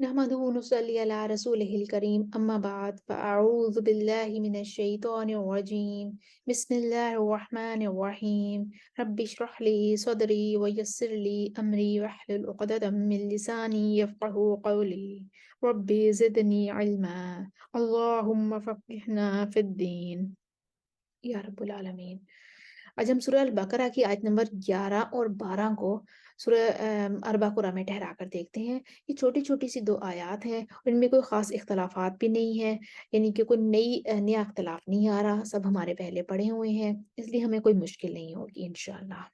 नहमदुहु व नुसल्ली अला रसूलिहिल करीम अम्मा बाद फ़अऊज़ु बिल्लाहि मिनश शैतानिर रजीम बिस्मिल्लाहिर रहमानिर रहीम रब्बि इश्रह ली सदरी व यस्सिर ली अमरी वहलुल उक़दतम मिन लिसानी यफ़क़हू क़ौली रब्बि ज़िदनी इल्मा अल्लाहुम्मा फ़क़्हिना फ़िद्दीन या रब्बुल आलमीन। आज हम सूरह अल बकरा की आयत नंबर 11 और 12 को सूरह अरबा कुरान में ठहरा कर देखते हैं। ये छोटी-छोटी सी 2 आयत हैं और इनमें कोई ख़ास इख्तिलाफ़ात भी नहीं है, यानी कि कोई नया इख्तिलाफ़ नहीं आ रहा, सब हमारे पहले पढ़े हुए हैं, इसलिए हमें कोई मुश्किल नहीं होगी इंशाअल्लाह।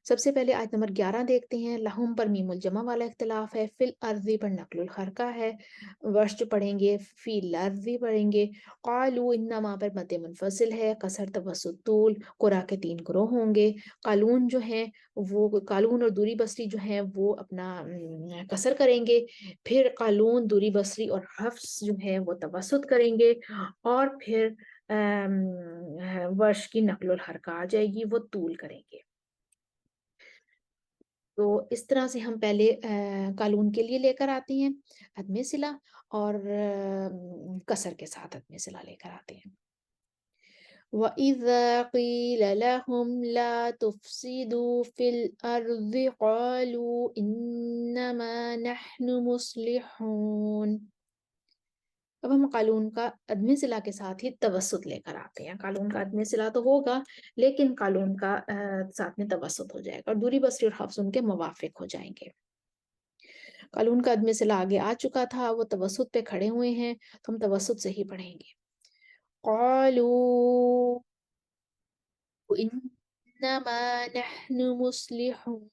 सबसे पहले आयत नंबर 11 देखते हैं। लहुम पर मीमुल जमा वाला इख्तिलाफ है, फिल अर्ज़ी पर नक़्लुल हरका है, वर्ष जो पढ़ेंगे फ़ील अर्ज़ी पढ़ेंगे, क़ालू इन्नमा पर मद्दे मुनफ़सिल है, कसर तवस्सुत तूल, क़ुरा के 3 ग्रोह होंगे। क़ालून जो हैं वो क़ालून और दूरी बसरी जो हैं वो अपना कसर करेंगे, फिर क़ालून, दूरी बसरी और हफ्स जो है वो तवस्सुत करेंगे और फिर वर्ष की नक़्लुल हरका आ जाएगी, वो तूल करेंगे। तो इस तरह से हम पहले कानून के लिए लेकर आते हैं अदमे सिला और कसर के साथ अदमे सिला लेकर आते हैं। वइज़ा क़ील लहुम ला तुफ़सिदू फ़िल अर्ज़ि क़ालू इन्नमा नहनु मुस्लिहून। अब हम कानून का अदमे सिला के साथ ही तवस्सुत लेकर आते हैं। कानून का अदमे सिला तो होगा, लेकिन कानून का साथ में तवस्सुत हो जाएगा और दूरी बसरी और हफ्स उनके मुवाफ़िक हो जाएँगे। कानून का अदमे सिला आगे आ चुका था, वो तवस्सुत पे खड़े हुए हैं, तो हम तवस्सुत से ही पढ़ेंगे। क़ालू इन्नमा नहनु मुस्लिहून।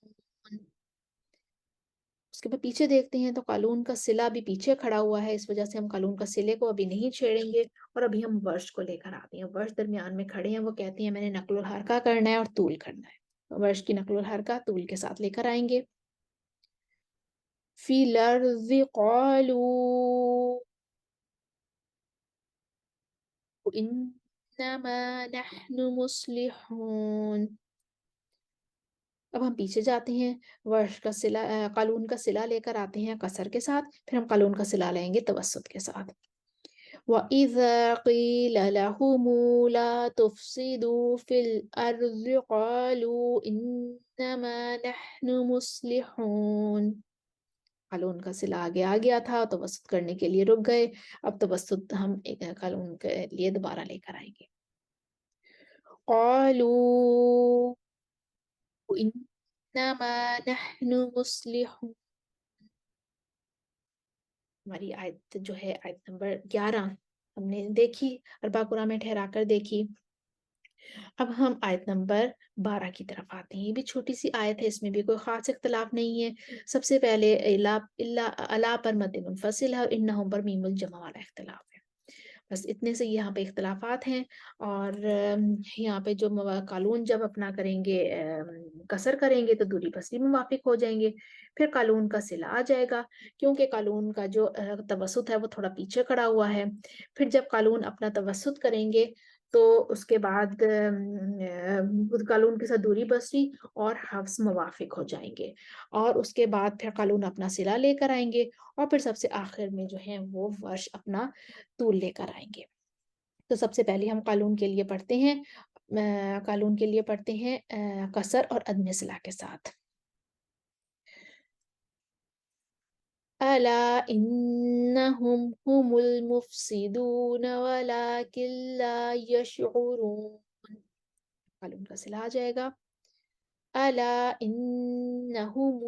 उसके बाद पीछे देखते हैं तो कानून का सिला भी पीछे खड़ा हुआ है, इस वजह से हम कानून का सिले को अभी नहीं छेड़ेंगे और अभी हम वर्ष को लेकर आते हैं। वर्ष दरमियान में खड़े हैं, वो कहती हैं मैंने नक़्लुल हरका करना है और तूल करना है। वर्ष की नक़्लुल हरका तूल के साथ लेकर आएँगे। फ़िल अर्ज़ि क़ालू इन्नमा नहनु मुस्लिहून। अब हम पीछे जाते हैं, वर्ष का सिला कानून का सिला लेकर आते हैं कसर के साथ, फिर हम कानून का सिला लेंगे तवस्सुत के साथ। वइज़ा क़ील लहुमु ला तुफ़सिदू फ़िल अर्ज़ि क़ालू इन्नमा नहनु मुस्लिहून। कानून का सिला आगे आ गया था, तवस्सुत करने के लिए रुक गए। अब तवस्सुत हम एक कानून के लिए दोबारा लेकर आएँगे। क़ालू इन्नमा नहनु मुस्लिहून। हमारी आयत जो है आयत नंबर 11 हमने देखी, अरबा कुरान में ठहरा कर देखी। अब हम आयत नंबर 12 की तरफ आते हैं। ये भी छोटी-सी आयत है, इसमें भी कोई ख़ास इख्तिलाफ़ नहीं है। सबसे पहले अला पर मद्दे मुनफ़सिल है और इन्नहुम पर मीमुल जमा वाला इख्तिलाफ़ है। बस इतने से यहाँ पे इख्तिलाफ़ात हैं और यहाँ पे जो कानून जब अपना करेंगे कसर करेंगे तो दूरी बसरी मुवाफ़िक हो जाएँगे। फिर कानून का सिला आ जाएगा, क्योंकि कानून का जो तवस्सुत है वो थोड़ा पीछे खड़ा हुआ है। फिर जब कानून अपना तवस्सुत करेंगे तो उसके बाद कानून के साथ दूरी बसरी और हफ्स मुवाफ़िक हो जाएँगे और उसके बाद फिर कानून अपना सिला लेकर आएँगे और फिर सबसे आखिर में जो है वो वर्ष अपना तूल लेकर आएँगे। तो सबसे पहले हम कानून के लिए पढ़ते हैं कसर और अदम सिला के साथ। अला इन्नहुम हुमुल मुफ़्सिदून वलाकिन ला यशऊरून। कानून का सिला आ जाएगा। अला इन्नहुम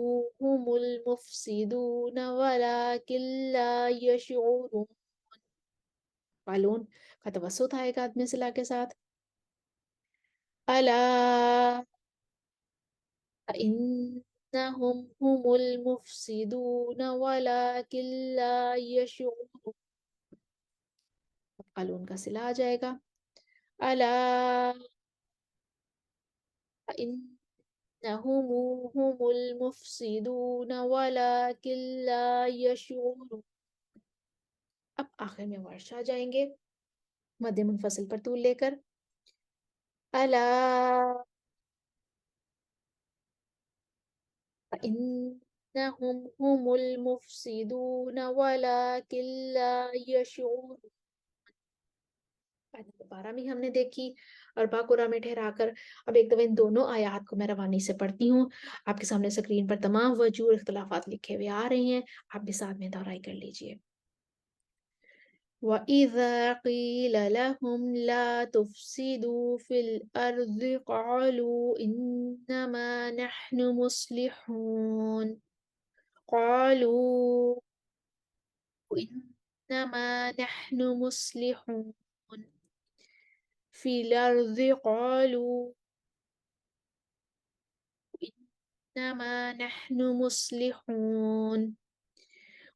हुमुल मुफ़्सिदून वलाकिन ला यशऊरून। कानून का तवस्सुत आएगा अदम सिला के साथ। अला इन्नहुम हुमुल मुफ़्सिदून वलाकिन ला यशऊरून। कानून का सिला आ जाएगा। अला इन्नहुम हुमुल मुफ़्सिदून वलाकिन ला यशऊरून। अब आखिर में वर्ष आ जाएंगे मद्दे मुनफ़सिल पर तूल लेकर। अला إنهم هم المفسدون ولكن لا يشعرون. आयत नंबर 12 में हमने देखी और बाकुरा में ठहरा कर। अब एक दफा इन दोनों आयात को मैं रवानी से पढ़ती हूँ। आपके सामने स्क्रीन पर तमाम वजूह और इख्तलाफात लिखे हुए आ रहे हैं, आप भी साथ में दोहराई कर लीजिए। وَإِذَا قِيلَ لَهُمْ لَا تُفْسِدُوا فِي الْأَرْضِ قَالُوا إِنَّمَا نَحْنُ مُصْلِحُونَ قَالُوا إِنَّمَا نَحْنُ مُصْلِحُونَ في الأرض قالوا إنما نحن مصلحون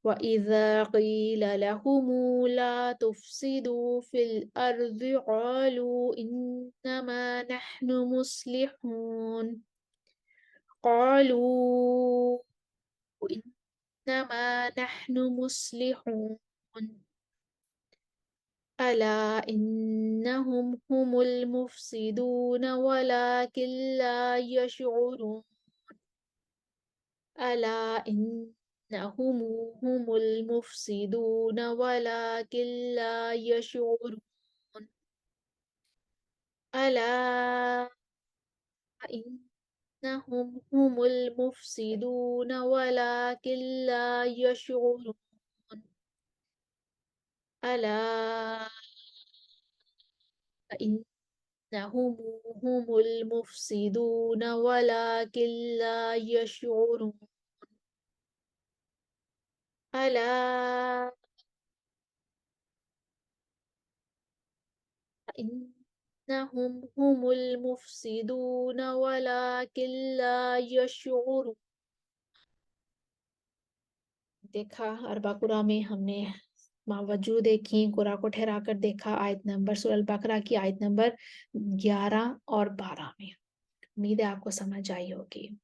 وإذا قيل لهم لا تفسدوا في الأرض قالوا إنما نحن مصلحون قالوا إنما نحن مصلحون ألا إنهم هم المفسدون ولكن لا يشعرون ألا إنهم هم المفسدون ولكن لا يشعرون ألا إنهم هم المفسدون ولكن لا يشعرون ألا إنهم هم المفسدون ولكن لا يشعرون ألا إنهم هم المفسدون ولكن لا يشعرون. देखा अरबा कुरा में हमने मावजू देखी, कुरा को ठहरा कर देखा। आयत नंबर सूरह अल बकरा की आयत नंबर 11 और 12 में। उम्मीद है आपको समझ आई होगी।